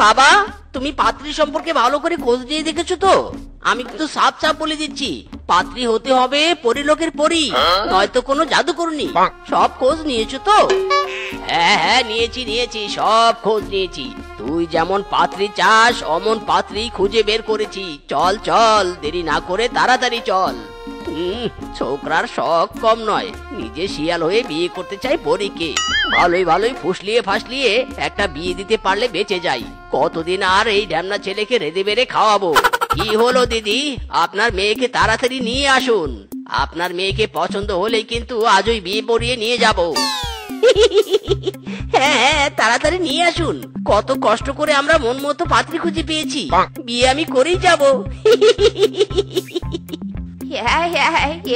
বাবা, তুমি পাত্রী সম্পর্কে ভালো করে খোঁজ নিয়ে দেখেছো তো? আমি কিন্তু সাপ সাপ বলে দিচ্ছি, পাত্রী হতে হবে পরিলোকের পরি, নয়তো কোনো জাদুকরনি। সব খোঁজ নিয়েছো তো? হ্যাঁ হ্যাঁ, নিয়েছি, সব খোঁজ নিয়েছি। তুই যেমন পাত্রী চাস অমন পাত্রী খুঁজে বের করেছি। চল চল, দেরি না করে তাড়াতাড়ি চল। ছোকরার শখ কম নয়, নিজে শিয়াল হয়ে বিয়ে করতে চাই পরীকে। ভালোই ফুসলিয়ে ফাসলিয়ে একটা বিয়ে দিতে পারলে বেঁচে যাই। কতদিন আর এই ঢ্যামনা ছেলেকে রেঁধে বেড়ে খাওয়াবো? কি হলো দিদি, আপনার মেয়েকে তাড়াতাড়ি নিয়ে আসুন। আপনার মেয়েকে পছন্দ হলেই কিন্তু আজই বিয়ে পড়িয়ে নিয়ে যাব। হ্যাঁ, তাড়াতাড়ি নিয়ে আসুন। কত কষ্ট করে আমরা মন মতো পাত্রী খুঁজে পেয়েছি, বিয়ে আমি করেই যাব। হ্যাঁ,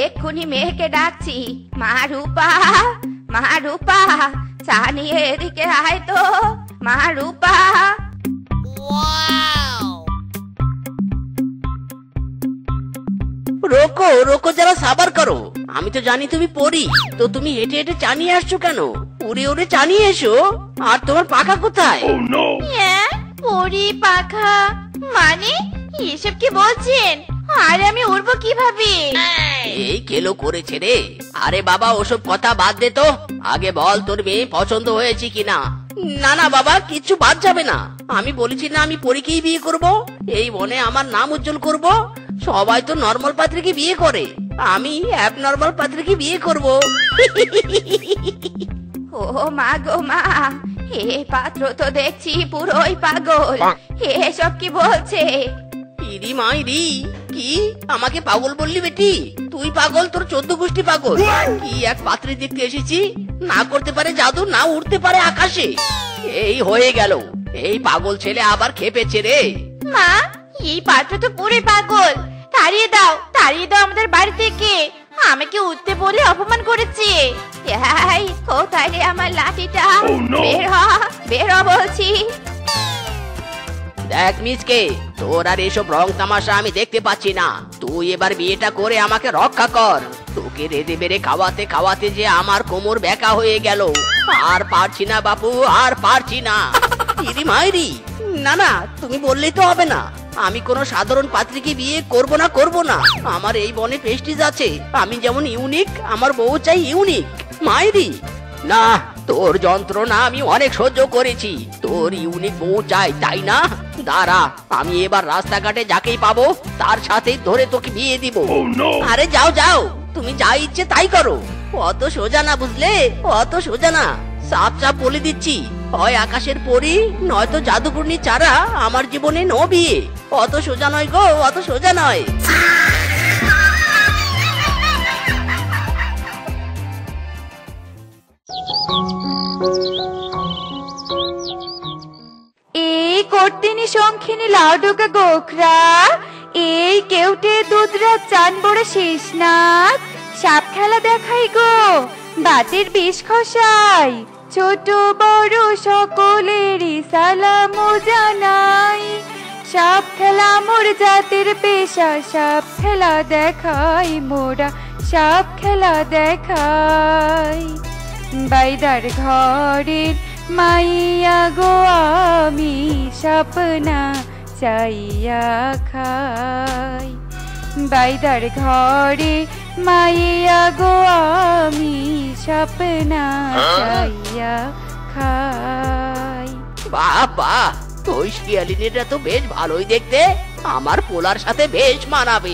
এক্ষুনি মেয়েকে ডাকছি। মা রূপা, চা নিয়ে এদিকে আয় তো। মা রূপা। রোকো যারা, সাবার করো। আমি তো জানি তুমি পড়ি, তো তুমি হেঁটে হেঁটে চা নিয়ে আসছো কেন? উড়ে চা নিয়ে এসো। আর তোমার পাখা কোথায়? পরি পাখা মানে এসব কি বলছেন? আরে আমি উড়বো কিভাবে? এই কেলো করেছে রে। আরে বাবা, ওসব কথা বাদ দে তো। আগে বল তোর মেয়ে পছন্দ হয়েছে কিনা। না বাবা, কিচ্ছু বাদ যাবে না। আমি বলেছি না আমি পরীকেই বিয়ে করব, এই বনে আমার নাম উজ্জ্বল করব। সবাই তো নর্মাল পাত্রীকে বিয়ে করে, আমি অ্যাবনর্মাল পাত্রীকে বিয়ে করব। ও মা গো মা, এ পাত্র তো দেখছি পুরোই পাগল। এসব কি বলছে? ইরি মাইরি, কি আমাকে পাগল বললি বেটি? তুই পাগল, তোর 14 গোষ্ঠী পাগল। কি এক পাত্রী দেখতে এসেছি, না করতে পারে জাদু, না উঠতে পারে আকাশে। এই হয়ে গেল, এই পাগল ছেলে আবার খেপেছে রে। মা, এই পাত্র তো পুরোই পাগল। তাড়িয়ে দাও আমাদের বাড়ি থেকে। আমাকে উঠতে বলে অপমান করেছে। কোথায় রে আমার লাঠিটা? বের হ বলছি। দেখ মিসকে, তোর আর এসব রং তামাশা আমি দেখতে পাচ্ছি না। তুই এবার বিয়েটা করে আমাকে রক্ষা কর। তোকে রেঁধে বেড়ে খাওয়াতে খাওয়াতে যে আমার কোমর ব্যাকা হয়ে গেল। আর পারছি না বাপু, আর পারছি না। ইরি মাইরি, না তুমি বললেই তো হবে না। আমি কোনো সাধারণ পাত্রীকে বিয়ে করব না। আমার এই বনে প্রেস্টিজ আছে। আমি যেমন ইউনিক, আমার বউ চাই ইউনিক। মাইরি না, তোর যন্ত্রণা আমি অনেক সহ্য করেছি। তোর ইউনিক বউ চাই, তাই না? দাঁড়া, আমি এবার রাস্তাঘাটে যাকেই পাবো তার সাথে ধরে তোকে বিয়ে দিব। আরে যাও, তুমি যা ইচ্ছে তাই করো। অত সোজা না, বুঝলে? অত সোজা না। সাপ বলে দিচ্ছি, হয় আকাশের পরি, নয়তো জাদুকরনি ছাড়া আমার জীবনে নো বিয়ে। অত সোজা নয় গো, অত সোজা নয়। এই কর্তিনী শঙ্খিনী লাউডুকা গোখরা, এই কেউটে দুধরা চান বড় শেষ নাক, সাপ খেলা দেখাই গো, বাতের বিষ খসাই। ছোট বড় সকলেরই সালাম জানাই। সাপ খেলা মোর জাতের পেশা, সাপ খেলা দেখাই মোরা, সাপ খেলা দেখাই। বাইদার ঘরের মাইয়া গো আমি, স্বপ্না চাইয়া খাই। বাইদার ঘরে মাইয়া গো আমি, স্বপ্না চাইয়া খাই। বাবা, ওই শিয়ালিনীটা তো বেশ ভালোই দেখতে। আমার পোলার সাথে বেশ মানাবে।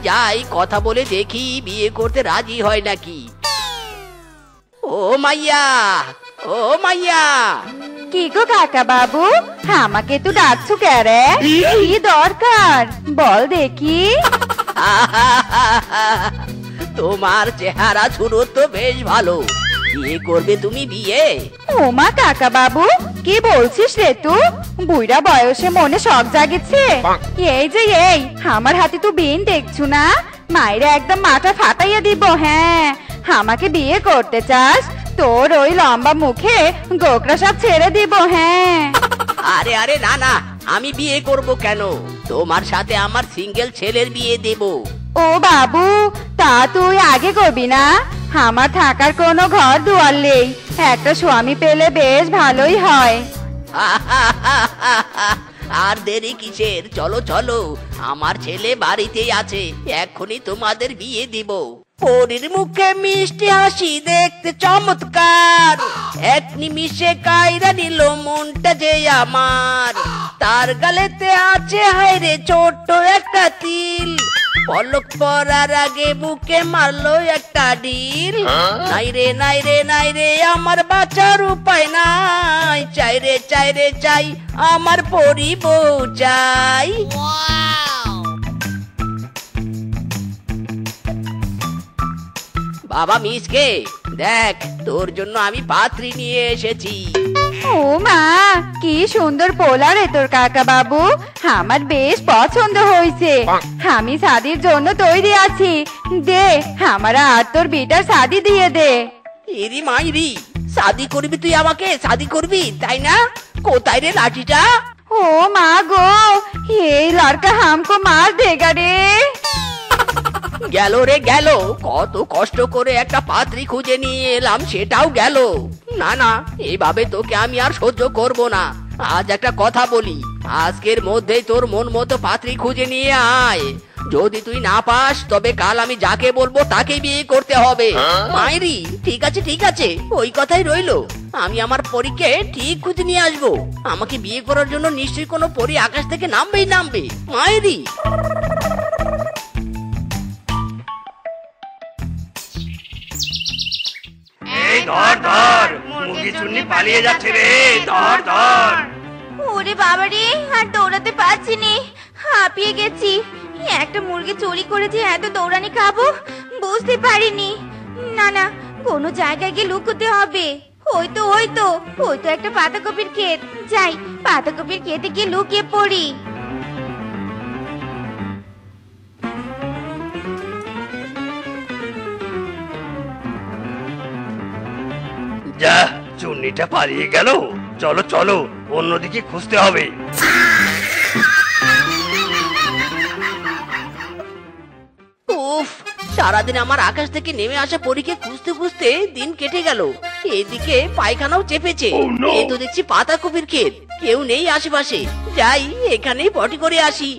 যাই কথা বলে দেখি বিয়ে করতে রাজি হয় নাকি। ও মাইয়া, কি গো কাকা বাবু, আমাকে তো ডাকছো কেরে? কি দরকার বল দেখি। তোমার চেহারা সুরত তো বেশ ভালো। বিয়ে করবে তুমি বিয়ে? ওমা কাকা বাবু, কি বলছিস রে তুই? বুইড়া বয়সে মনে শখ জাগেছে। এই যে আমার হাতে তো বিন দেখছু না, মায়েরা একদম মাথা ফাটাইয়া দিব। হ্যাঁ, আমাকে বিয়ে করতে চাস? তোর ওই লম্বা মুখে গোকরা সব ছেড়ে দিব। হ্যাঁ। আরে না, আমি বিয়ে করব কেন? তোমার সাথে আমার সিঙ্গেল ছেলের বিয়ে দেব। ও বাবু, তা তুই আগে করবি না? আমার থাকার কোনো ঘর দুয়ার নেই, একটা স্বামী পেলে বেশ ভালোই হয়। আর দেরি কিসের, চলো চলো, আমার ছেলে বাড়িতেই আছে, এক্ষুনি তোমাদের বিয়ে দিব। পরীর মুখে মিষ্টি হাসি দেখতে চমৎকার, এক নিমিষে কায়রা নিল মনটা যে আমার। তার গালেতে আছে হায়রে ছোট্ট একটা তিল, পলক পরার আগে বুকে মারলো একটা ডিল। নাই রে নাই রে নাই রে আমার বাঁচার উপায় নাই, চাই রে চাই রে চাই আমার পরি বউ চাই। বাবা মিসকে, দেখ তোর জন্য আমি পাত্রী নিয়ে এসেছি। ও মা, কি সুন্দর পোলা রে তোর কাকা বাবু, আমার বেশ পছন্দ হয়েছে। আমি শাদির জন্য তৈরি আছি, দে আমার আর তোর বিটার শাদি দিয়ে দে। এরি মাইরি, শাদি করবি তুই আমাকে, শাদি করবি তাই না? কোথায় রে লাঠিটা? ও মা গো, এই লড়কা হামকো মার দেগা রে। গেল রে গেল, কত কষ্ট করে একটা পাত্রী খুঁজে নিয়ে এলাম, সেটাও গেল। না না, এইভাবে তোকে আমি আর সহ্য করব না। আজ একটা কথা বলি, আজকের মধ্যেই তোর মন মতো পাত্রী খুঁজে নিয়ে আয়। যদি তুই না পাস তবে কাল আমি যাকে বলবো তাকে বিয়ে করতে হবে। মায়েরি, ঠিক আছে ঠিক আছে, ওই কথাই রইলো। আমি আমার পরীকে ঠিক খুঁজে নিয়ে আসবো। আমাকে বিয়ে করার জন্য নিশ্চয়ই কোনো পরী আকাশ থেকে নামবেই নামবে। মায়েরি, ধর ধর, মুরগি চুন্নি পালিয়ে যাচ্ছে রে, ধর ধর। ওরে বাবা রে, আর দৌড়াতে পারছি নি, হাঁপিয়ে গেছি। একটা মুরগি চুরি করে যে এত দৌড়ানি খাবো বুঝতে পারিনি। না না, কোনো জায়গায় গিয়ে লুকোতে হবে। ওই তো একটা পাতাকপির ক্ষেত, যাই পাতাকপির ক্ষেতে গিয়ে লুকিয়ে পড়ি। যা, চুন্নিটা পালিয়ে গেল। চলো চলো, অন্যদিকে খুঁজতে হবে। উফ, সারাদিন আমার আকাশ থেকে নেমে আসা পরীকে খুঁজতে খুঁজতে দিন কেটে গেল। এদিকে পায়খানাও চেপেছে। এই তো দেখছি পাতাকপির ক্ষেত, কেউ নেই আশেপাশে। যাই, এখানেই পটি করে আসি।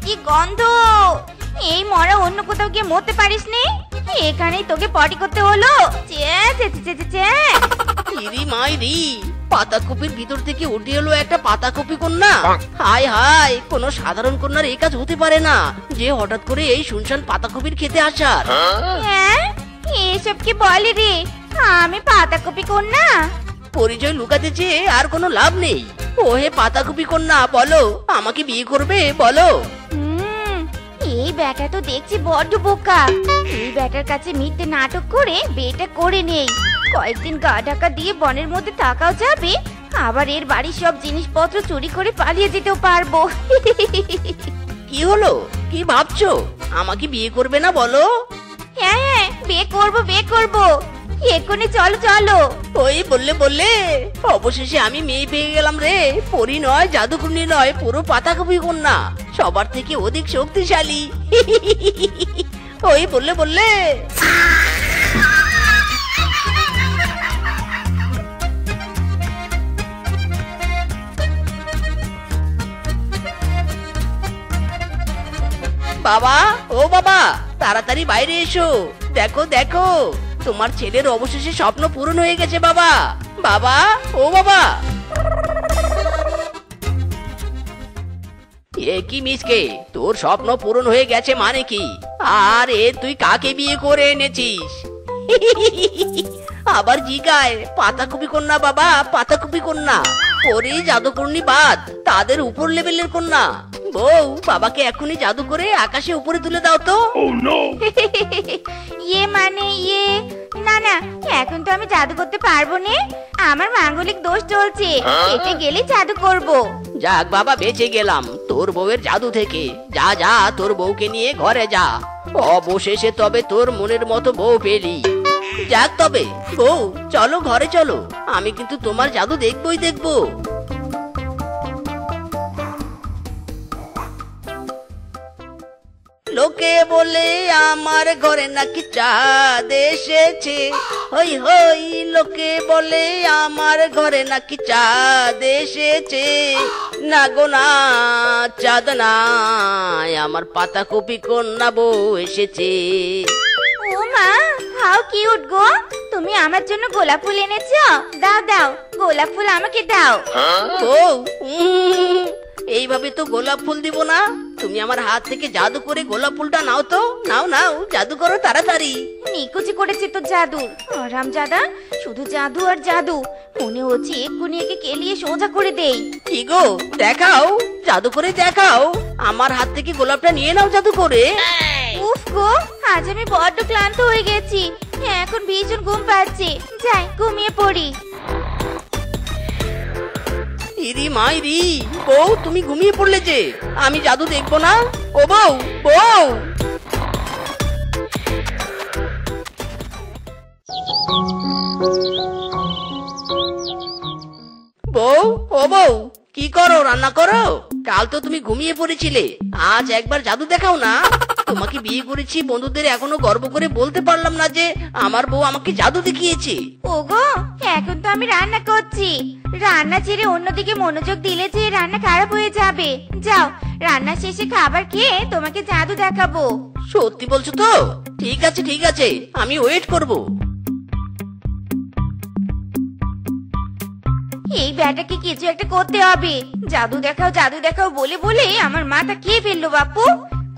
কি গন্ধ! এই মরা অন্য কোথাও গিয়ে মরতে পারিস নে, এখানেই তোকে পটি করতে হলো। ইরি মাইরি, পাতাকপির ভিতর থেকে উঠে এলো একটা পাতাকপি কন্যা। হায় হায়, কোনো সাধারণ কন্যার এই কাজ হতে পারে না, যে হঠাৎ করে এই শুনশান পাতাকপির খেতে আসার। হ্যাঁ, এসব কি বলে রে? আমি পাতাকপি কন্যা? পরিচয় লুকাতে চেয়ে আর কোনো লাভ নেই। ওহে পাতাকপি কন্যা, বলো আমাকে বিয়ে করবে, বলো। এই ব্যাটা তো দেখছি বড্ড বোকা। এই ব্যাটার কাছে মিথ্যে নাটক করে বিয়েটা করে নেই। কয়েকদিন গা ঢাকা দিয়ে বনের মধ্যে থাকাও যাবে, আবার এর বাড়ির সব জিনিসপত্র চুরি করে পালিয়ে যেতেও পারবো। কি হলো, কি ভাবছো? আমাকে বিয়ে করবে না বলো? হ্যাঁ, বিয়ে করবো। এক্ষুনি চলো চলো। ওই বললে বললে, অবশেষে আমি মেয়ে পেয়ে গেলাম রে। পরি নয়, জাদুকর্ণী নয়, পুরো পাতাকপি কন্যা, সবার থেকে অধিক শক্তিশালী। ওই বললে বললে। বাবা, ও বাবা, তাড়াতাড়ি বাইরে এসো। দেখো দেখো, তোমার ছেলের অবশেষে স্বপ্ন পূরণ হয়ে গেছে। বাবা, বাবা, ও বাবা। এ কি মিসকে, তোর স্বপ্ন পূরণ হয়ে গেছে মানে কি? আর এ তুই কাকে বিয়ে করে এনেছিস? আবার জিগায়, পাতাকপি কন্যা বাবা, পাতাকপি কন্যা। পরে জাদুকর্ণী বাদ, তাদের উপর লেভেলের কন্যা। বউ, বাবাকে এখনই জাদু করে আকাশে উপরে তুলে দাও তো। না না, এখন তো আমি জাদু করতে পারবো না, আমার মাঙ্গলিক দোষ চলছে, এতে গেলে জাদু করব। যাক বাবা, বেঁচে গেলাম তোর বউয়ের জাদু থেকে। যা যা, তোর বউকে নিয়ে ঘরে যা। অবশেষে তবে তোর মনের মতো বউ পেলি। যাক তবে বউ, চলো ঘরে চলো, আমি কিন্তু তোমার জাদু দেখবই দেখবো। লোকে বলে আমার ঘরে নাকি চাঁদ এসেছে, হই হই লোকে বলে আমার ঘরে নাকি চাঁদ এসেছে। না গো না, চাঁদ নাই, আমার পাতাকপি কন্যা বউ এসেছে। ও মা, হাউ কিউট গো! তুমি আমার জন্য গোলাপ ফুল এনেছো? দাও দাও, গোলাপ ফুল আমাকে দাও। বউ, এইভাবে তো গোলাপ ফুল দিব না। তুমি আমার হাত থেকে জাদু করে গোলাপ ফুলটা নাও তো, নাও নাও, জাদু করো তাড়াতাড়ি। নিকুচি করেছে তো জাদু। আরামজাদা, শুধু জাদু আর জাদু। মনে হচ্ছে এক্ষুনি একে কেলিয়ে সোজা করে দেই। কি গো, দেখাও, জাদু করে দেখাও। আমার হাত থেকে গোলাপটা নিয়ে নাও জাদু করে। উফ গো, আজ আমি বড্ড ক্লান্ত হয়ে গেছি। এখন ভীষণ ঘুম পাচ্ছে, যাই ঘুমিয়ে পড়ি। ইরি মাইরি, বউ তুমি ঘুমিয়ে পড়লে যে, আমি জাদু দেখবো না? ও বউ, বউ। বউ, ও বউ, কি করো? রান্না করো? কাল তো তুমি ঘুমিয়ে পড়েছিলে, আজ একবার জাদু দেখাও না। তোমাকে বিয়ে করেছি, বন্ধুদের এখনো গর্ব করে বলতে পারলাম না যে আমার বউ আমাকে জাদু দেখিয়েছে। ওগো, এখন তো আমি রান্না করছি। রান্না ছেড়ে অন্যদিকে মনোযোগ দিলে যে রান্না খারাপ হয়ে যাবে। যাও, রান্না শেষে খাবার খেয়ে তোমাকে জাদু দেখাবো। সত্যি বলছো তো? ঠিক আছে ঠিক আছে, আমি ওয়েট করব। এই ব্যাটাকে কিছু একটা করতে হবে। জাদু দেখাও বলে বলে আমার মাথা খেয়ে ফেললো বাপু।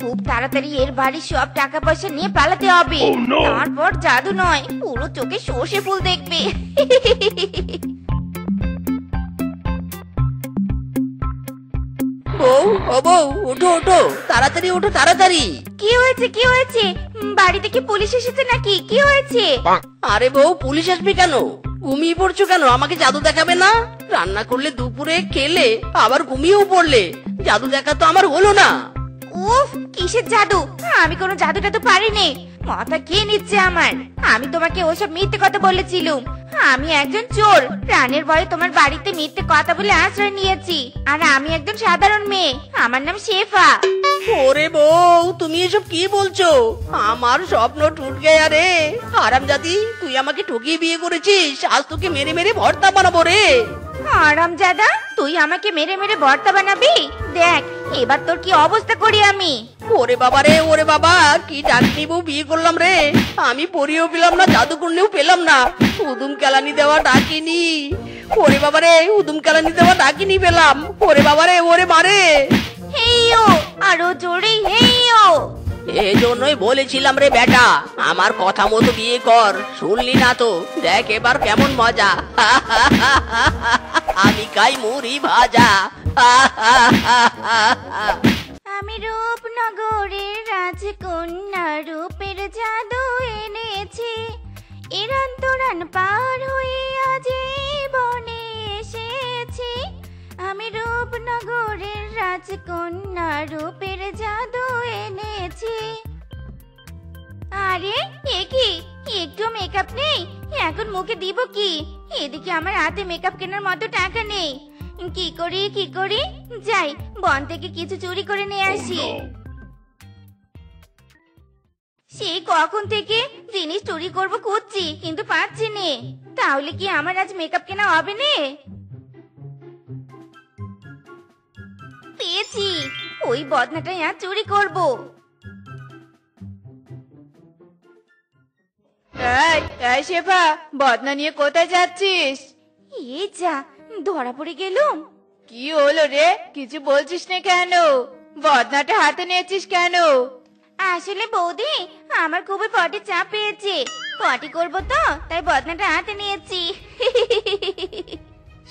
খুব তাড়াতাড়ি এর বাড়ির সব টাকা পয়সা নিয়ে পালাতে হবে। তারপর জাদু নয়, পুরো চোখে সর্ষে ফুল দেখবে। বউ, ও বউ, ওঠো ওঠো, তাড়াতাড়ি ওঠো তাড়াতাড়ি। কি হয়েছে কি হয়েছে? বাড়িতে কি পুলিশ এসেছে নাকি? কি হয়েছে? আরে বউ, পুলিশ আসবে কেন? ঘুমিয়ে পড়ছো কেন? আমাকে জাদু দেখাবে না? রান্না করলে দুপুরে খেলে আবার ঘুমিয়েও পড়লে, জাদু দেখা তো আমার হলো না। উফ, কিসের জাদু? আমি কোনো জাদুটা তো পারিনি। মাথা খেয়ে নিচ্ছে আমার। আমি তোমাকে ওসব মিথ্যে কথা বলেছিলাম। আমি একজন চোর, প্রাণের ভয়ে তোমার বাড়িতে মিথ্যে কথা বলে আশ্রয় নিয়েছি। আর আমি একজন সাধারণ মেয়ে, আমার নাম শেফা। ওরে বউ, তুমি এসব কি বলছো? আমার স্বপ্ন টুট গেয়া রে। হারামজাদি, তুই আমাকে ঠকিয়ে বিয়ে করেছিস, আজ তোকে মেরে মেরে ভর্তা বানাবো রে। আরামজাদা, তুই আমাকে মেরে মেরে ভর্তা বানাবি? দেখ এবার তোর কি অবস্থা করি আমি। ওরে বাবা রে, ওরে বাবা, কি ডাকনি বউ বিয়ে করলাম রে। আমি পরিও পেলাম না, জাদু করলেও পেলাম না, উদুম কেলানি দেওয়া ডাকিনি। ওরে বাবা রে, উদুম কেলানি দেওয়া ডাকিনি পেলাম। ওরে বাবা রে, ওরে মারে। হেইও, আরো জোরে হেইও। এই জন্যই বলেছিলাম রে বেটা, আমার কথা মতো বিয়ে কর। শুনলি না তো? দেখ এবার কেমন মজা। আমি খাই মুড়ি ভাজা। আমি রূপনগরের রাজকন্যা, রূপের জাদু এনেছি। ইরান তোরান পার হয়ে আজ বনে এসেছি। আমি রূপনগরের রাজকন্যা, রূপের জাদু এনেছি। আরে এ কি, একটু মেকআপ নেই? এখন মুখে দিব কি? এদিকে আমার হাতে মেকআপ কেনার মতো টাকা নেই। কি করি? যাই, বন থেকে কিছু চুরি করে নিয়ে আসি। সেই কখন থেকে জিনিস চুরি করব খুঁজছি, কিন্তু পাচ্ছি নে। তাহলে কি আমার আজ মেকআপ কেনা হবে না? পেয়েছি, ওই বদনাটাই আজ চুরি করব। এই শেফা, বদনা নিয়ে কোথায় যাচ্ছিস? এই যা, ধরা পড়ে গেলুম। কি হলো রে, কিছু বলছিস না কেন? বদনাটা হাতে নিয়েছিস কেন? আসলে বৌদি, আমার খুবই পটি চাপ পেয়েছে। পটি করবো তো, তাই বদনাটা হাতে নিয়েছি।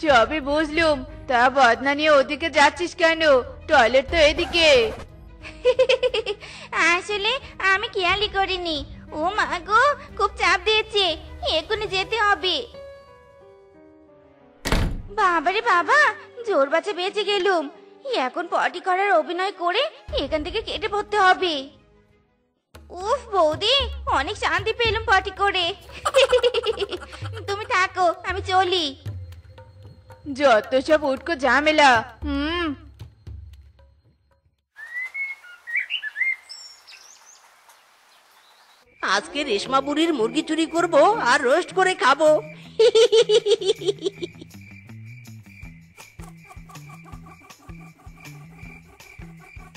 সবই বুঝলুম, তা বদনা নিয়ে ওদিকে যাচ্ছিস কেন? টয়লেট তো এদিকে। আসলে আমি খেয়ালই করিনি। ও মা গো, খুব চাপ দিয়েছে, এক্ষুনি যেতে হবে। বাবারে বাবা, জোর বাঁচা বেঁচে গেলুম। এখন পটি করার অভিনয় করে এখান থেকে কেটে পড়তে হবে। উফ বৌদি, অনেক শান্তি পেলাম পটি করে। তুমি থাকো, আমি চলি। যত সব উটকো ঝামেলা। আজকে রেশমা বুড়ির মুরগি চুরি করব আর রোস্ট করে খাবো।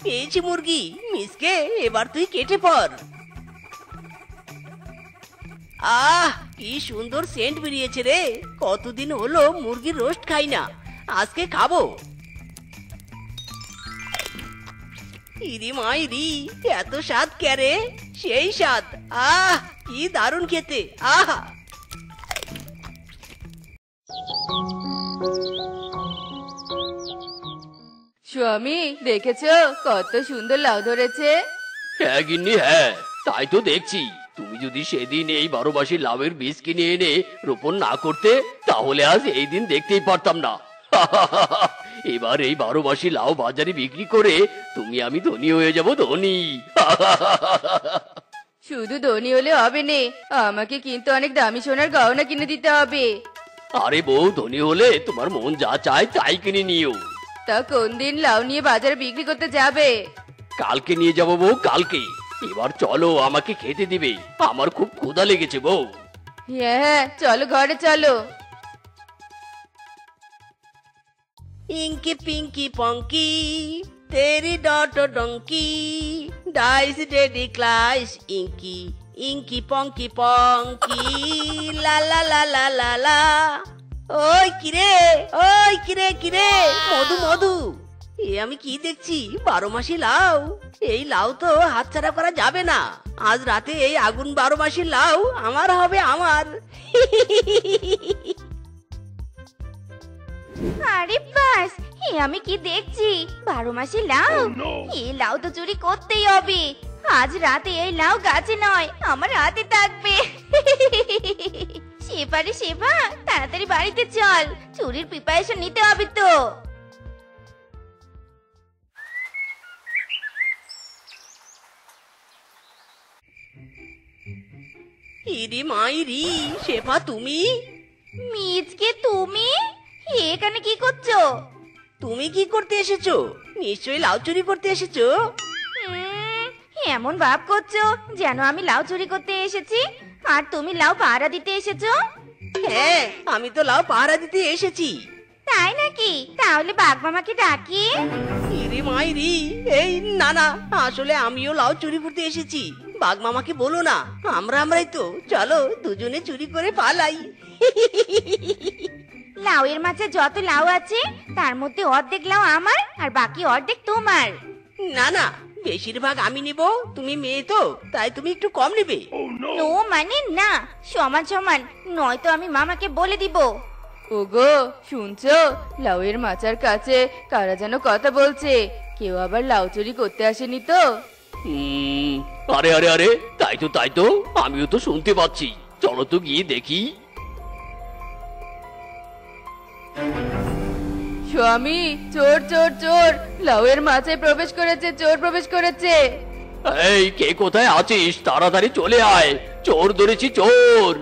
পেয়েছি মুরগি, মিসকে এবার তুই কেটে পড়। আহ, কি সুন্দর সেন্ট বেরিয়েছে রে। কতদিন হলো মুরগির রোস্ট খাই না, আজকে খাবো। ইরি মাইরি, এত স্বাদ ক্যারে, সেই স্বাদ। আহ, কি দারুণ খেতে। আহা, স্বামী দেখেছো কত সুন্দর লাউ ধরেছে? হ্যাঁ গিন্নি, হ্যাঁ তাই তো দেখছি। তুমি যদি সেদিন এই 12 মাসি লাউয়ের বীজ কিনে এনে রোপণ না করতে, তাহলে আজ এই দিন দেখতেই পারতাম না। এবার এই 12 মাসি লাউ বাজারে বিক্রি করে তুমি আমি ধনী হয়ে যাব, ধনী। শুধু ধনী হলে হবে নে, আমাকে কিন্তু অনেক দামি সোনার গহনা কিনে দিতে হবে। আরে বউ, ধনী হলে তোমার মন যা চায় তাই কিনে নিও। তা কোন দিন লাউ নিয়ে বাজারে বিক্রি করতে যাবে? কালকে নিয়ে যাবো বউ, কালকে। এবার চলো, আমাকে খেতে দিবে, আমার খুব ক্ষুধা লেগেছে বউ। হ্যাঁ হ্যাঁ, চলো ঘরে চলো। इंकी पिंकी पंकी, तेरी डॉटो डोंकी, डाइस डेडी क्लाइस, इंकी इंकी पंकी पंकी, ला ला ला ला ला ला। ওই কিরে কিরে, মধু মধু, এ আমি কি দেখছি? 12 মাসি লাউ। এই লাউ তো হাতছাড়া করা যাবে না। আজ রাতে এই আগুন 12 মাসি লাউ আমার হবে, আমার। আরে বাস, এ আমি কি দেখছি? 12 মাসি লাউ। এই লাউ তো চুরি করতেই হবে। আজ রাতে এই লাউ গাছে নয়, আমার হাতে থাকবে। শেফা রে শেফা, তাড়াতাড়ি বাড়িতে চল, চুরির প্রিপারেশন নিতে হবে তো। ইরি মাইরি, শেফা তুমি? মিজকে তুমি এখানে কি করছো? তুমি কি করতে এসেছো? নিশ্চয়ই লাউ চুরি করতে এসেছো। উম, এমন ভাব করছো যেন আমি লাউ চুরি করতে এসেছি আর তুমি লাউ পাহারা দিতে এসেছো। হ্যাঁ, আমি তো লাউ পাহারা দিতে এসেছি। তাই নাকি? তাহলে বাঘ মামাকে ডাকি। ইরি মাইরি, এই না না, আসলে আমিও লাউ চুরি করতে এসেছি। বাঘ মামাকে বলো না, আমরাই তো। চলো দুজনে চুরি করে পালাই। লাউয়ের মাঝে যত লাউ আছে তার মধ্যে অর্ধেক লাউ আমার আর বাকি অর্ধেক তোমার। না না, বেশিরভাগ আমি নিব। তুমি মেয়ে তো, তাই তুমি একটু কম নেবে। নো মানে না, সমান সমান, নয়তো আমি মামাকে বলে দিব। ওগো শুনছো, লাউয়ের মাচার কাছে কারা যেন কথা বলছে। কেউ আবার লাউ চুরি করতে আসেনি তো? আরে আরে আরে, তাই তো, আমিও তো শুনতে পাচ্ছি। চলো তো গিয়ে দেখি। স্বামী, চোর চোর চোর, লাউয়ের মাচায় প্রবেশ করেছে, চোর প্রবেশ করেছে। এই, কে কোথায় আছিস? তাড়াতাড়ি চলে আয়, চোর ধরেছি, চোর।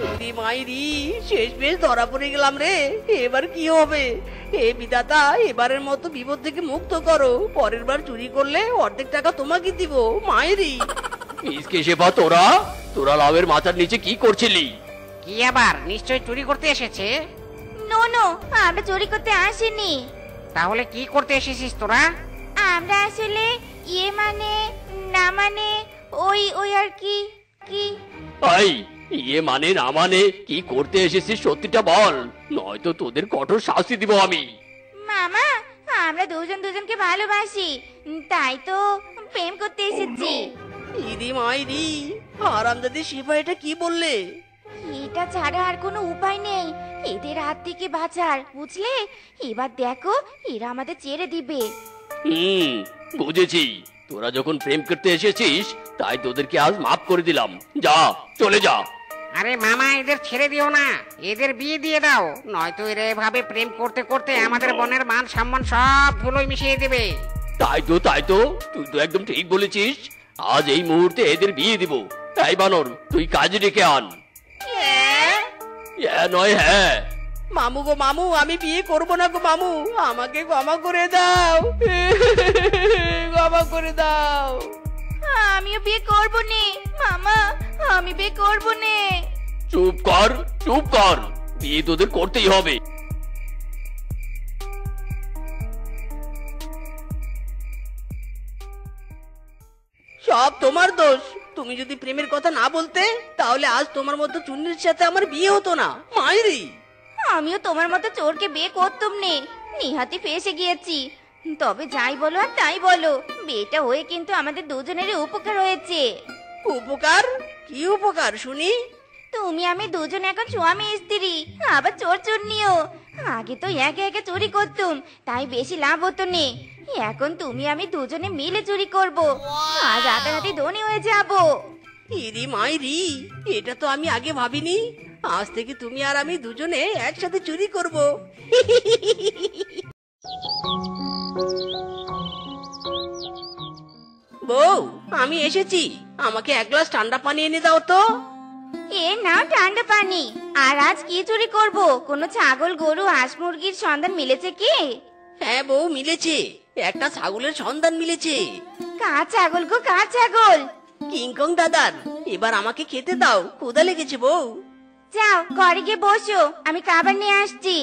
ইরি মাইরি, শেষ বেশ ধরা পড়ে গেলাম রে। এবার কি হবে? হে বিধাতা, এবারের মতো বিপদ থেকে মুক্ত করো। পরের বার চুরি করলে অর্ধেক টাকা তোমাকে দিব। মাইরি, মিসকে শেফা, তোরা লাউয়ের মাথার নিচে কি করছিলি? কি আবার, নিশ্চয় চুরি করতে এসেছে। নো নো, আমরা চুরি করতে আসিনি। তাহলে কি করতে এসেছিস তোরা? আমরা আসলে না মানে ওই আর কি কি এই, ইয়ে মানে না মানে কি করতে এসেছিস সত্যিটা বল, নয়তো তোদের কঠোর শাস্তি দিব আমি। মামা, আমরা দুজনকে ভালোবাসি, তাই তো প্রেম করতে এসেছি। ইরি মাইরি, হারামজাদি শিফা, এটা কি বললে? এটা ছাড়া আর কোনো উপায় নেই এদের হাত থেকে বাঁচার, বুঝলে? এবার দেখো, এরা আমাদের ছেড়ে দিবে। বুঝেছি। তোরা যখন প্রেম করতে এসেছিস তাই তোদেরকে আজ মাফ করে দিলাম। যা, চলে যা। আরে মামা, এদের ছেড়ে দিও না, এদের বিয়ে দিয়ে দাও, নয়তো এরা এভাবে প্রেম করতে করতে আমাদের বনের মান সম্মান সব ধুলোয় মিশিয়ে দেবে। তাই তো তুই তো একদম ঠিক বলেছিস। আজ এই মুহূর্তে এদের বিয়ে দিব। এই বানর, তুই কাজে ডেকে আন। নয় হ্যাঁ। মামু গো মামু, আমি বিয়ে করব না গো মামু, আমাকে ক্ষমা করে দাও, ক্ষমা করে দাও। আমিও বিয়ে করবো নে মামা, আমি বিয়ে করবো নে। চুপ কর, বিয়ে তোদের করতেই হবে। সব তোমার দোষ। তুমি যদি প্রেমের কথা না বলতে, তাহলে আজ তোমার মতো চুন্নির সাথে আমার বিয়ে হতো না। মাইরি, আমিও তোমার মতো চোরকে বিয়ে করতাম নে, নিহাতি ফেসে গিয়েছি। তবে যাই বলো আর তাই বলো, বিয়েটা হয়ে কিন্তু আমাদের দুজনেরই উপকার হয়েছে। উপকার? কি উপকার শুনি? তুমি আমি দুজন এখন স্বামী স্ত্রী, আবার চোর চুন্নিও। আগে তো একে একে চুরি করতুম, তাই বেশি লাভ হতো নে। এখন তুমি আমি দুজনে মিলে চুরি করব, আর রাতারাতি ধনী হয়ে যাব। ইরি মাইরি, এটা তো আমি আগে ভাবিনি। আজ থেকে তুমি আর আমি দুজনে একসাথে চুরি করব। বউ, আমি এসেছি, আমাকে এক গ্লাস ঠান্ডা পানি এনে দাও তো। এ নাও ঠান্ডা পানি। আর আজ কি চুরি করব? কোনো ছাগল, গরু, হাঁস মুরগির সন্ধান মিলেছে কি? হ্যাঁ বউ, মিলেছে, একটা ছাগলের সন্ধান মিলেছে। কা ছাগল গো, কা ছাগল? কিংকং দাদার। এবার আমাকে খেতে দাও, ক্ষুধা লেগেছে বউ। যাও ঘরে গিয়ে বসো, আমি খাবার নিয়ে আসছি।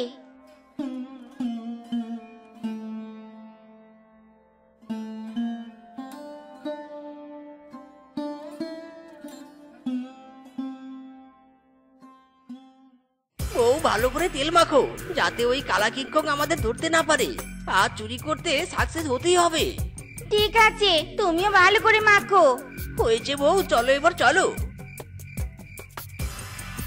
বউ, ভালো করে তেল মাখো, যাতে ওই কালা কিংকং আমাদের ধরতে না পারে। আর চুরি করতে সাকসেস হতেই হবে। ঠিক আছে, তুমিও ভালো করে মাখো। হয়েছে বউ, চলো এবার চলো।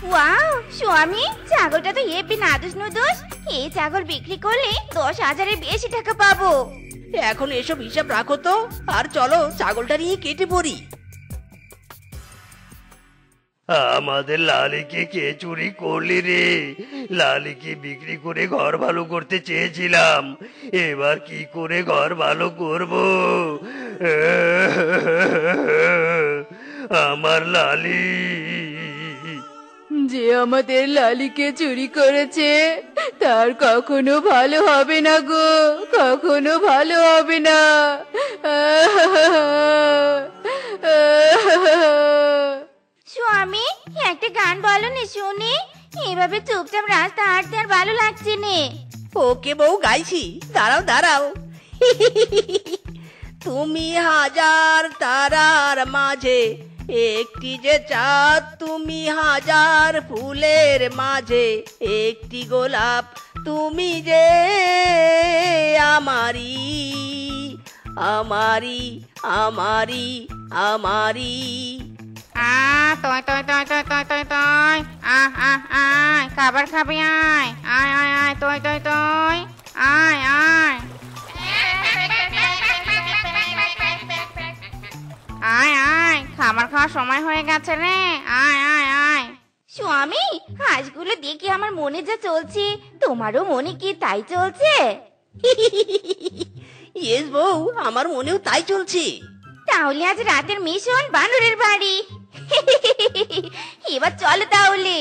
ওয়াও স্বামী, ছাগলটা তো হেব্বি নাদুস নুদুস। এই ছাগল বিক্রি করলে 10,000-এর বেশি টাকা পাবো। এখন এসব হিসাব রাখো তো, আর চলো ছাগলটা নিয়ে কেটে পড়ি। আমাদের লালিকে কে চুরি করলি রে? লালিকে বিক্রি করে ঘর ভালো করতে চেয়েছিলাম, এবার কি করে ঘর ভালো করব? আমার লালি। যে আমাদের লালিকে চুরি করেছে তার কখনো ভালো হবে না গো, কখনো ভালো হবে না। স্বামী, একটা গান বলো নে শুনি। এভাবে চুপচাপ রাস্তা হাঁটতে আর ভালো লাগছে নে। ওকে বউ, গাইছি, দাঁড়াও দাঁড়াও। তুমি হাজার তারার মাঝে একটি যে চাঁদ, তুমি হাজার ফুলের মাঝে একটি গোলাপ, তুমি যে আমারি আমারি আমারি আমারি। তয় তয় তয় তয় তয় তয় তয় আয় খাবার খাবি, আয় আয় আয় আয় তয় তয় তয় আয় আয় আয় আয়, খাবার খাওয়ার সময় হয়ে গেছে রে, আয় আয় আয়। স্বামী, হাঁসগুলো দেখে আমার মনে যা চলছে, তোমারও মনে কি তাই চলছে? ইয়েস বউ, আমার মনেও তাই চলছে। তাহলে আজ রাতের মিশন বানরের বাড়ি। এবার চলো তাহলে।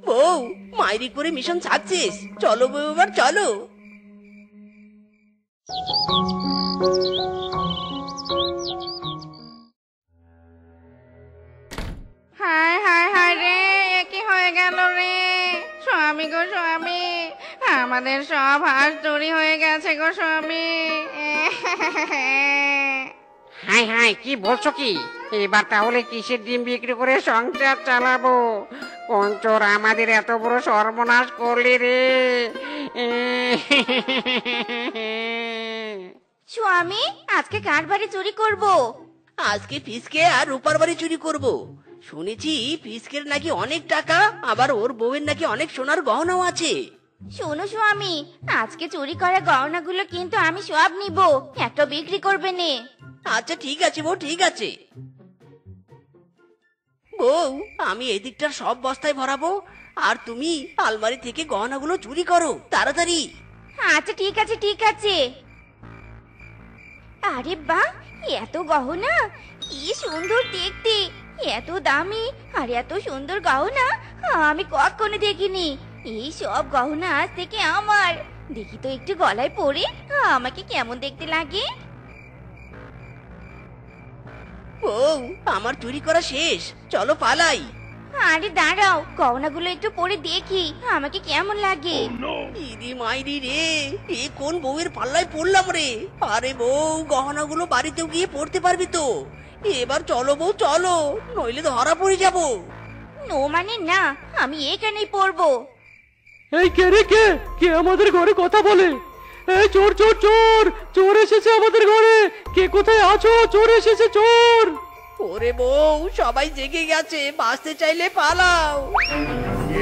বউ, মাইরি করে মিশন সাকসেস। চলো বউ, এবার চলো। হায় হায় হায় রে, কি হয়ে গেল রে? স্বামী গো স্বামী, আমাদের সব হাঁস চুরি হয়ে গেছে গো স্বামী। হাই হাই, কি বলছো কি? এবার তাহলে কিসের ডিম বিক্রি করে সংসার চালাবো? কোন চোর আমাদের এত বড় সর্বনাশ করলি রে? স্বামী, আজকে কার বাড়ি চুরি করব? আজকে ফিসকে আর রূপার বাড়ি চুরি করব। শুনেছি ফিসকের নাকি অনেক টাকা, আবার ওর বউয়ের নাকি অনেক সোনার গহনাও আছে। শোনো স্বামী, আজকে চুরি করা গহনাগুলো কিন্তু আমি সব নিব, একটা বিক্রি করবে নে। আচ্ছা ঠিক আছে বউ, ঠিক আছে। বউ, আমি এই দিকটার সব বস্তায় ভরাবো, আর তুমি আলমারি থেকে গহনাগুলো চুরি করো তাড়াতাড়ি। আচ্ছা ঠিক আছে ঠিক আছে। আরে বাহ, এত গহনা, কি সুন্দর দেখতে, এত দামি আর এত সুন্দর গহনা আমি কখনো দেখিনি। এই সব গহনা আজ থেকে আমার। দেখি তো একটু গলায় পরে আমাকে কেমন দেখতে লাগে। বউ, আমার চুরি করা শেষ, চলো পালাই। আরে দাঁড়াও, গহনাগুলো একটু পরে দেখি আমাকে কেমন লাগে। ইদি মাইরি রে, এ কোন বউয়ের পাল্লায় পড়লাম রে। আরে বউ, গহনাগুলো বাড়িতেও গিয়ে পড়তে পারবি তো। এবার চলো বউ চলো, নইলে ধরা পড়ে যাবো। নো মানে না, আমি এখানেই পড়বো। এই কে রে, কে কে আমাদের ঘরে কথা বলে? এই চোর চোর চোর, চোর এসেছে আমাদের ঘরে। কে কোথায় আছো? চোর এসেছে, চোর। ওরে বউ, সবাই জেগে গেছে, বাঁচতে চাইলে পালাও।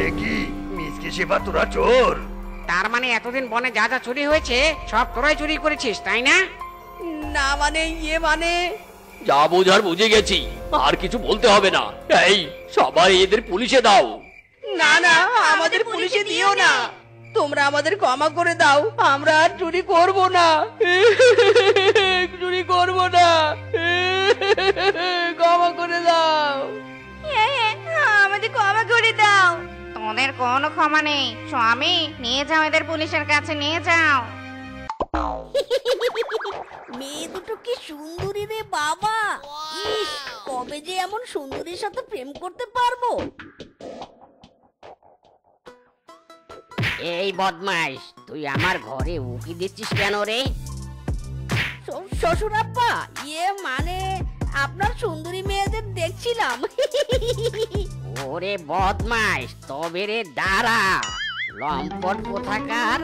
এ কি মিসকে সেবা, তোরা চোর? তার মানে এতদিন বনে যা যা চুরি হয়েছে সব তোরাই চুরি করেছিস, তাই না? না মানে মানে যা বোঝার বুঝে গেছি, আর কিছু বলতে হবে না। এই সবাই এদের পুলিশে দাও। না না, আমাদের পুলিশে দিও না, তোমরা আমাদের ক্ষমা করে দাও, আমরা আর চুরি করব না। চুরি করব না, ক্ষমা করে দাও। হ্যাঁ, আমাদের ক্ষমা করে দাও। তোদের কোনো ক্ষমা নেই স্বামী, নিয়ে যাও এদের পুলিশের কাছে, নিয়ে যাও। মেয়ে দুটো কি সুন্দরী রে বাবা! ইস, কবে যে এমন সুন্দরীর সাথে প্রেম করতে পারবো। এই বদমাইশ, তুই আমার ঘরে উকি দিচ্ছিস কেন রে? শ্বশুর আব্বা, মানে আপনার সুন্দরী মেয়েদের দেখছিলাম। ওরে বদমাইশ, তবে রে দাঁড়া, লম্পট কোথাকার,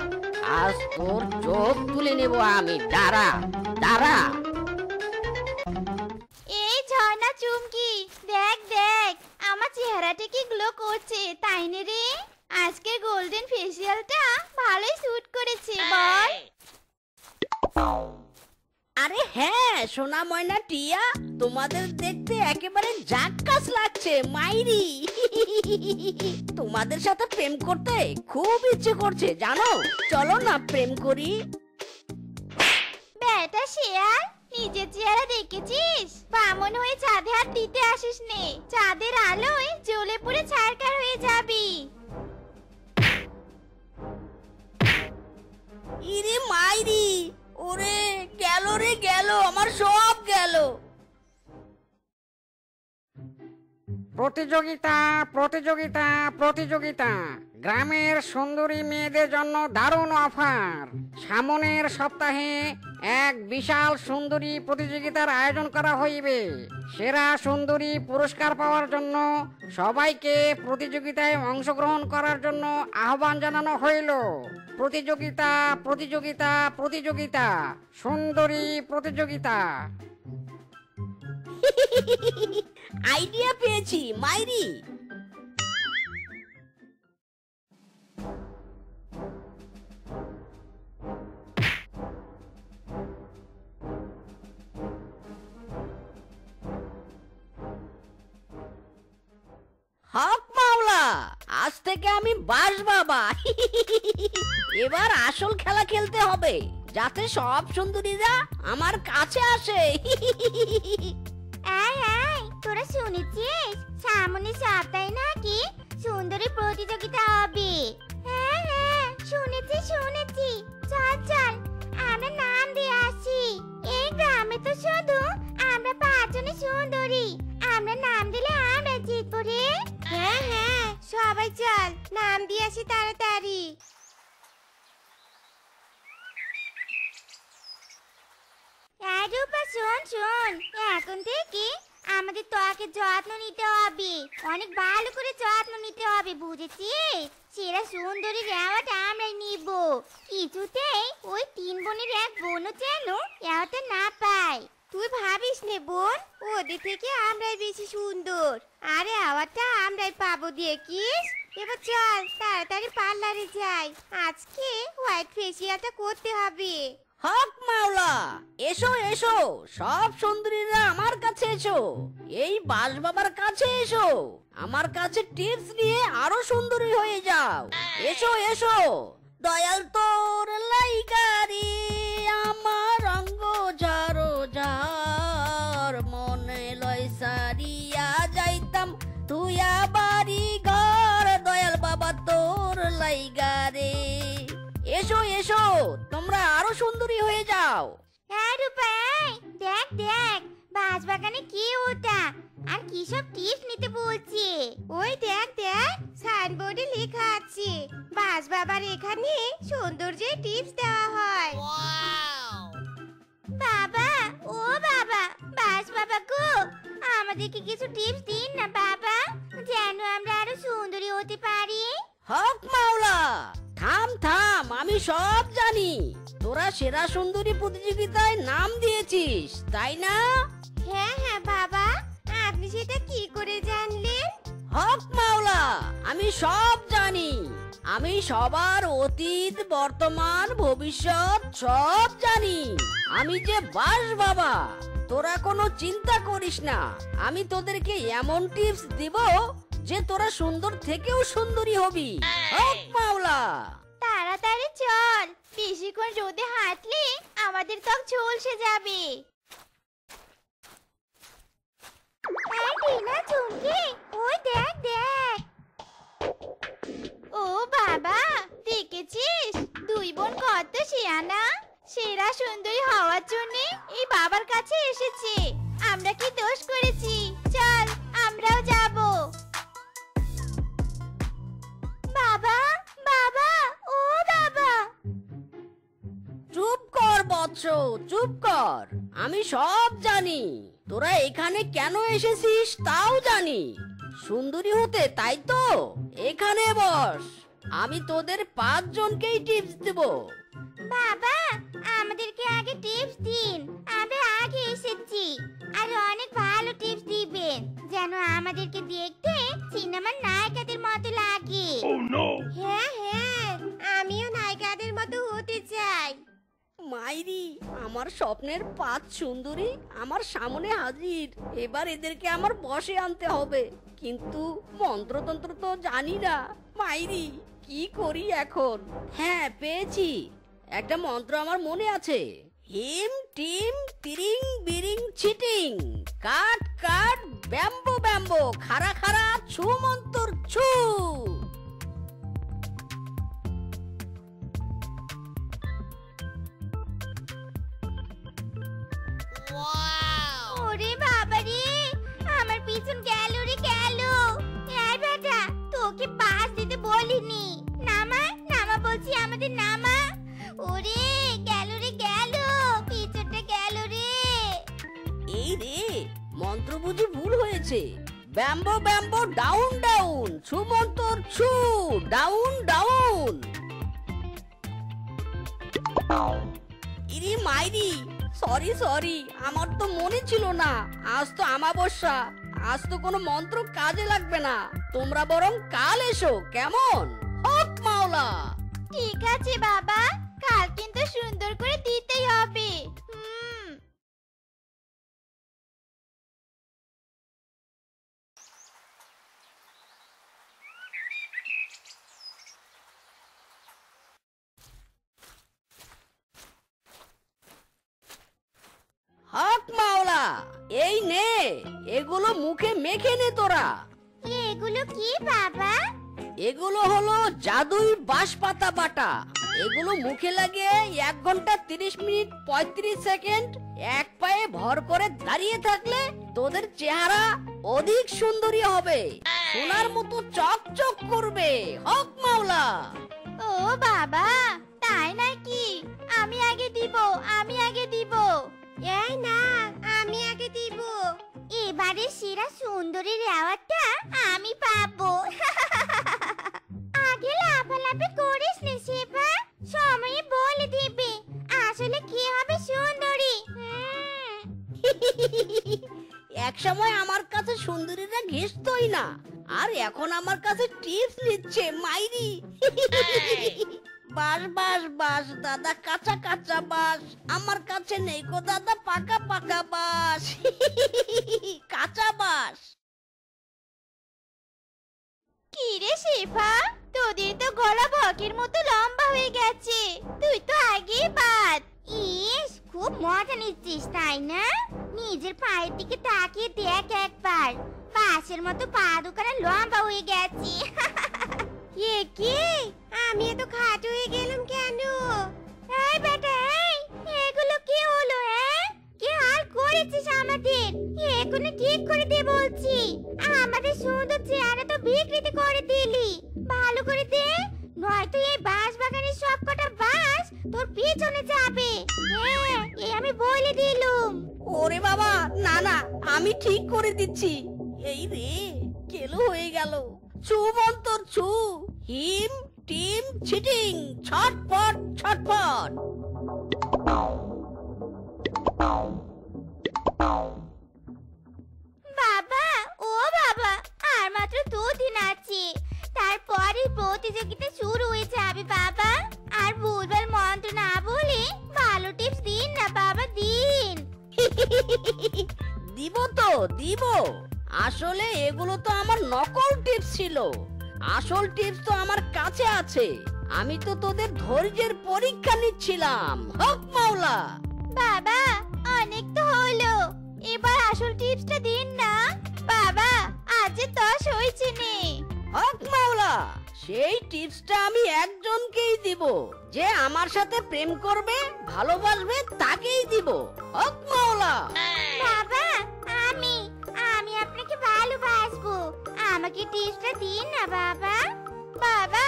আজ তোর চোখ তুলে নেব আমি। দাঁড়া দাঁড়া। এই ঝর্ণা চুমকি, দেখ দেখ আমার চেহারাটা কি গ্লো করছে, তাই না রে? আজকে গোল্ডেন ফেসিয়ালটা ভালোই স্যুট করেছে বল। আরে হ্যাঁ সোনা ময়না টিয়া, তোমাদের দেখতে একেবারে জাক্কাস লাগছে মাইরি। তোমাদের সাথে প্রেম করতে খুব ইচ্ছে করছে জানো, চলো না প্রেম করি। বেটা শেয়াল, নিজের চেহারা দেখেছিস? বামন হয়ে চাঁদে হাত দিতে আসিস নে, চাঁদের আলোয় জ্বলে পুড়ে ছারখার হয়ে যাবি। ইরে মাইরি, ওরে গেল রে গেল, আমার সব গেল। প্রতিযোগিতা প্রতিযোগিতা প্রতিযোগিতা, গ্রামের সুন্দরী মেয়েদের জন্য দারুণ অফার। সামনের সপ্তাহে এক বিশাল সুন্দরী প্রতিযোগিতার আয়োজন করা হইবে। সেরা সুন্দরী পুরস্কার পাওয়ার জন্য সবাইকে প্রতিযোগিতায় অংশগ্রহণ করার জন্য আহ্বান জানানো হইল। প্রতিযোগিতা প্রতিযোগিতা প্রতিযোগিতা, সুন্দরী প্রতিযোগিতা। আইডিয়া পেয়েছি মাইরি। হক মাওলা, আজ থেকে আমি বাস বাবা। এবার আসল খেলা খেলতে হবে, যাতে সব সুন্দরীরা আমার কাছে আসে। আয় আয়, তোরা শুনেছিস সামনে সপ্তাহে নাকি সুন্দরী প্রতিযোগিতা হবে? হ্যাঁ হ্যাঁ, শুনেছি শুনেছি। চল চল, আমরা নাম দিয়ে আসি। এই গ্রামে তো শুধু আমরা 5 জনই সুন্দরী, আমরা নাম দিলে আমরা জিতবো রে। হ্যাঁ হ্যাঁ, সবাই চল নাম দিয়ে আসি তাড়াতাড়ি। রূপা শোন শোন, এখন থেকে আমাদের ত্বকের যত্ন নিতে হবে, অনেক ভালো করে যত্ন নিতে হবে, বুঝেছিস? সেরা সুন্দরী রেওয়াটা আমরাই নিব, কিছুতেই ওই 3 বোনের এক বোনও যেন রেওয়াটা না পায়। তুই ভাবিস নে বোন, ওদের থেকে আমরাই বেশি সুন্দর। আরে আওয়াজটা আমরাই পাবো দেখিস। এবার চল তাড়াতাড়ি পার্লারে যাই, আজকে হোয়াইট ফেসিয়ালটা করতে হবে। হক মাওলা, এসো এসো, সব সুন্দরীরা আমার কাছে এসো, এই বাস বাবার কাছে এসো, আমার কাছে টিপস নিয়ে আরো সুন্দরী হয়ে যাও। এসো এসো, দয়াল তোর লাইগারি আমার অঙ্গ ঝাড়ো ঝাড়, মনে লয় সারিয়া যাইতাম তুইয়া বাড়ি ঘর, দয়াল বাবা তোর লাইগারে। এসো এসো, তোমরা আরো সুন্দরী হয়ে যাও। হ্যাঁ রূপাই, দেখ দেখ বাস বাগানে কি ওটা, আর কি সব টিপস নিতে বলছে। ওই দেখ দেখ সাইনবোর্ডে লেখা আছে বাস বাবার এখানে সৌন্দর্যের টিপস দেওয়া হয়। বাবা, ও বাবা, বাস বাবা গো, আমাদেরকে কিছু টিপস দিন না বাবা, যেন আমরা আরো সুন্দরী হতে পারি। হক মাওলা, থাম থাম, আমি সব জানি। তোরা সেরা সুন্দরী প্রতিযোগিতায় নাম দিয়েছিস, তাই না? হ্যাঁ হ্যাঁ বাবা, আপনি সেটা কি করে জানলেন? হক মাওলা, আমি সব জানি। আমি সবার অতীত, বর্তমান, ভবিষ্যৎ সব জানি। আমি যে বাস বাবা, তোরা কোনো চিন্তা করিস না। আমি তোদেরকে এমন টিপস দিব যে তোরা সুন্দর থেকেও সুন্দরী হবি। হক মাওলা, তাড়াতাড়ি চল, বেশিক্ষণ রোদে হাঁটলে আমাদের ত্বক ঝলসে যাবে। এই টিনা চুমকি, ওই দেখ দেখ। ও বাবা, দেখেছিস দুই বোন কত শিয়ানা, সেরা সুন্দরী হওয়ার জন্য এই বাবার কাছে এসেছে। আমরা কি দোষ করেছি? চল আমরাও যাব। বাবা বাবা, ও বাবা। চুপ কর বৎস, চুপ কর। আমি সব জানি। তোরা এখানে কেন এসেছিস তাও জানি। সুন্দরী হতে, তাই তো? এখানে বস, আমি তোদের 5 জনকেই টিপস দেব। বাবা, আমাদেরকে আগে টিপস দিন, আমরা আগে এসেছি। আর অনেক ভালো টিপস দিবেন, যেন আমাদেরকে দেখতে সিনেমার নায়িকাদের মতো লাগে। হ্যাঁ হ্যাঁ, আমিও নায়িকাদের মতো হতে চাই। মাইরি, আমার স্বপ্নের 5 সুন্দরী আমার সামনে হাজির। এবার এদেরকে আমার বশে আনতে হবে, কিন্তু মন্ত্রতন্ত্র তো জানি না। মাইরি, কি করি এখন? হ্যাঁ, পেয়েছি একটা মন্ত্র, আমার মনে আছে। হিম টিম তিরিং বিরিং চিটিং, কাট কাট ব্যাম্বো ব্যাম্বো, খারা খারা ছু মন্তর ছু। ওরে বাবা রে, আমার পিছন গেল রে গেল। এই বেটা, তোকে পাস দিতে বলিনি। নামা নামা বলছি, আমাদের নামা। ওরে গেল রে গেল, পিছনটা গেল রে। এই রে, মন্ত্র বুঝি ভুল হয়েছে। ব্যাম্বো ব্যাম্বো ডাউন ডাউন, ছু মন্তর ছু, ডাউন ডাউন। ইরি মাইরি, সরি সরি, আমার তো মনে ছিল না। আজ তো আমাবস্যা, আজ তো কোনো মন্ত্র কাজে লাগবে না। তোমরা বরং কাল এসো, কেমন? হক মাওলা। ঠিক আছে বাবা, কাল কিন্তু সুন্দর করে দিতেই হবে। হক মাওলা, এই নে, এগুলো মুখে মেখে নে তোরা। এগুলো কি বাবা? এগুলো হলো জাদুই বাঁশপাতা বাটা। এগুলো মুখে লাগিয়ে 1 ঘন্টা 30 মিনিট 35 সেকেন্ড এক পায়ে ভর করে দাঁড়িয়ে থাকলে তোদের চেহারা অধিক সুন্দরী হবে, সোনার মতো চকচক করবে। হক মাওলা। ও বাবা, তাই নাকি? আমি আগে দিব, আমি আগে দিব। এই না, আমি আগে দিব। এবারে সেরা সুন্দরীর অ্যাওয়ার্ডটা আমি পাবো। আগে লাফালাফি করিস না শিবা, সময়ে বলে দিবি আসলে কি হবে সুন্দরী। একসময় আমার কাছে সুন্দরীরা ঘেসতই না, আর এখন আমার কাছে টিপস নিচ্ছে মাইরি। বাস বাস বাস দাদা, কাঁচা কাঁচা বাস আমার কাছে নেই গো দাদা, পাকা পাকা বাস। কাঁচা বাস। কি রে শেফা, তোদের তো গলা বকের মতো লম্বা হয়ে গেছে, তুই তো আগেই বাদ। ইস, খুব মজা নিচ্ছিস তাই না? নিজের পায়ের দিকে তাকিয়ে দেখ একবার, বাসের মতো পা দুখানা লম্বা হয়ে গেছে। এ কি, আমি এত খাটো হয়ে গেলাম কেন? এই বেটা, এই এগুলো কি হলো? কি হাল করেছিস আমাদের? এখনই ঠিক করে দে বলছি। আমাদের সুন্দর চেহারা তো বিকৃতি করে দিলি, ভালো করে দে, নয়তো এই বাঁশ বাগানের সব কটা বাঁশ তোর পিছনে যাবে। হ্যাঁ, এই আমি বলে দিলুম। ওরে বাবা, না না, আমি ঠিক করে দিচ্ছি। এই রে, কেলো হয়ে গেল। ছু মন্তর ছু, হিম টিম ছিটিং, ছটফট ছটফট। বাবা, ও বাবা, আর মাত্র 2 দিন আছে, তারপরে প্রতিযোগিতা শুরু হয়ে যাবে বাবা। আর ভুলভাল মন্ত্র না বলে ভালো টিপস দিন না বাবা, দিন। দিব তো দিব। আসলে এগুলো তো আমার নকল টিপস ছিল, আসল টিপস তো আমার কাছে আছে। আমি তো তোদের ধৈর্যের পরীক্ষা নিচ্ছিলাম। হক মাওলা। বাবা, অনেক তো হলো, এবার আসল টিপসটা দিন না বাবা, আজ 10 হয়েছে নে। হক মাওলা, সেই টিপসটা আমি একজনকেই দিব, যে আমার সাথে প্রেম করবে, ভালোবাসবে, তাকেই দিব। হক মাওলা। বাবা, আমি আমি আপনাকে ভালোবাসবো, আমাকে টিপসটা দিন না বাবা। বাবা,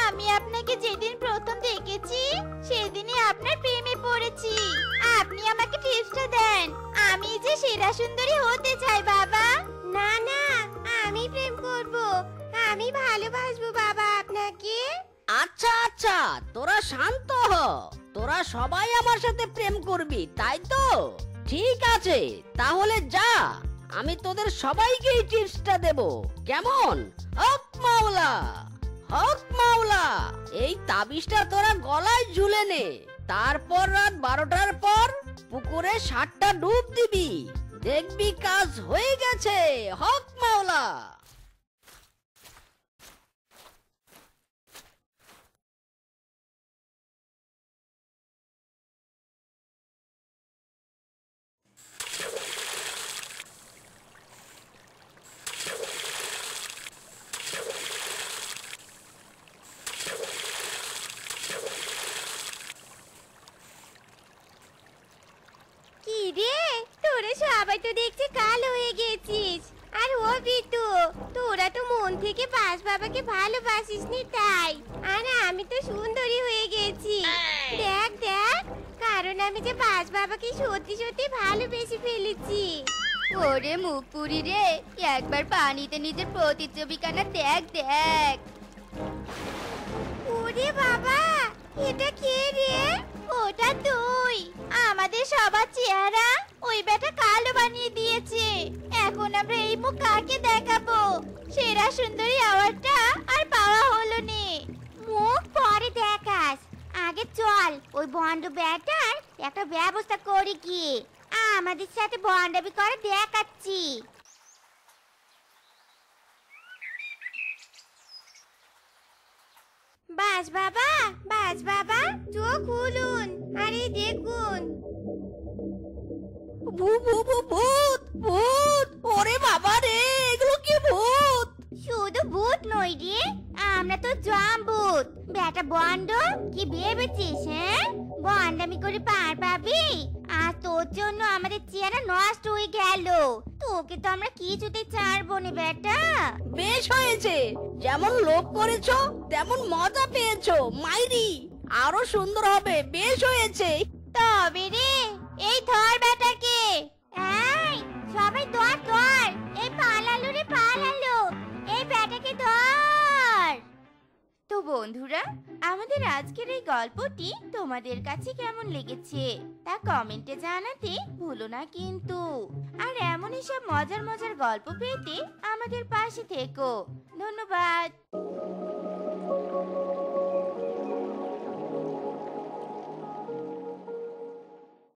আমি আপনাকে যেদিন প্রথম দেখেছি সেদিনই আপনার প্রেমে পড়েছি, আপনি আমাকে টিপসটা দেন, আমি যে সেরা সুন্দরী হতে চাই বাবা। না না, আমি প্রেম করব, আমি ভালোবাসবো বাবা আপনাকে। আচ্ছা আচ্ছা, তোরা শান্ত হ, তোরা সবাই আমার সাথে প্রেম করবি তাই তো? ঠিক আছে, তাহলে যা, আমি তোদের সবাইকে এই টিপসটা দেব, কেমন? হক মাওলা, হক মাওলা। এই তাবিজটা তোরা গলায় ঝুলে নে, তারপর রাত 12টার পর পুকুরে 7টা ডুব দিবি, দেখবি কাজ হয়ে গেছে। হক মাওলা। কি রে, তোরা সবাই তো দেখছি কালো হয়ে গেছিস, আর হবি তো, তোরা তো মন থেকে বাস বাবাকে ভালোবাসিস নি তাই, আর আমি তো সুন্দরী হয়ে গেছি। দেখ দেখ, কারণ আমি যে বাস বাবাকে সত্যি সত্যি ভালোবেসে ফেলেছি। ওরে মুখ পুরি রে, একবার পানিতে নিজের প্রতিচ্ছবিখানা দেখ দেখ। ওরে বাবা, এটা কে রে? ওটা তুই। আমাদের সবার চেহারা ওই বেটা কালো বানিয়ে দিয়েছে, এখন আমরা এই মুখ কাকে দেখাবো? সেরা সুন্দরী অ্যাওয়ার্ডটা আর পাওয়া হলো নে। মুখ পরে দেখাস, আগে চল ওই বন্ড বেটার একটা ব্যবস্থা করি কি, আমাদের সাথে বন্ডাবি করে দেখাচ্ছি। বাস বাবা, চোখ খুলুন, আরে দেখুন। ভূত ভূত, ওরে বাবা রে, এগুলো কি ভূত? শুধু ভূত নই রে, আমরা তো জম্বুত। বেটা বন্ড, কি ভেবেছিস? হ্যাঁ, বন্ডামি করে পার পাবি? আর তোর জন্য আমাদের চেহারা নষ্ট হয়ে গেল, তোকে তো আমরা কিছুতে ছাড়বো না বেটা। বেশ হয়েছে, যেমন লোভ করেছো তেমন মজা পেয়েছো মাইরি, আরো সুন্দর হবে। বেশ হয়েছে। তবে রে, এই ধর বেটাকে, এই সবাই ধর ধর, এই পালালো রে পালালো, এই বেটাকে ধর। তো বন্ধুরা, আমাদের আজকের এই গল্পটি তোমাদের কাছে কেমন লেগেছে তা কমেন্টে জানাতে ভুলো না কিন্তু। আর এমনই সব এসব মজার মজার গল্প পেতে আমাদের পাশে থেকো। ধন্যবাদ।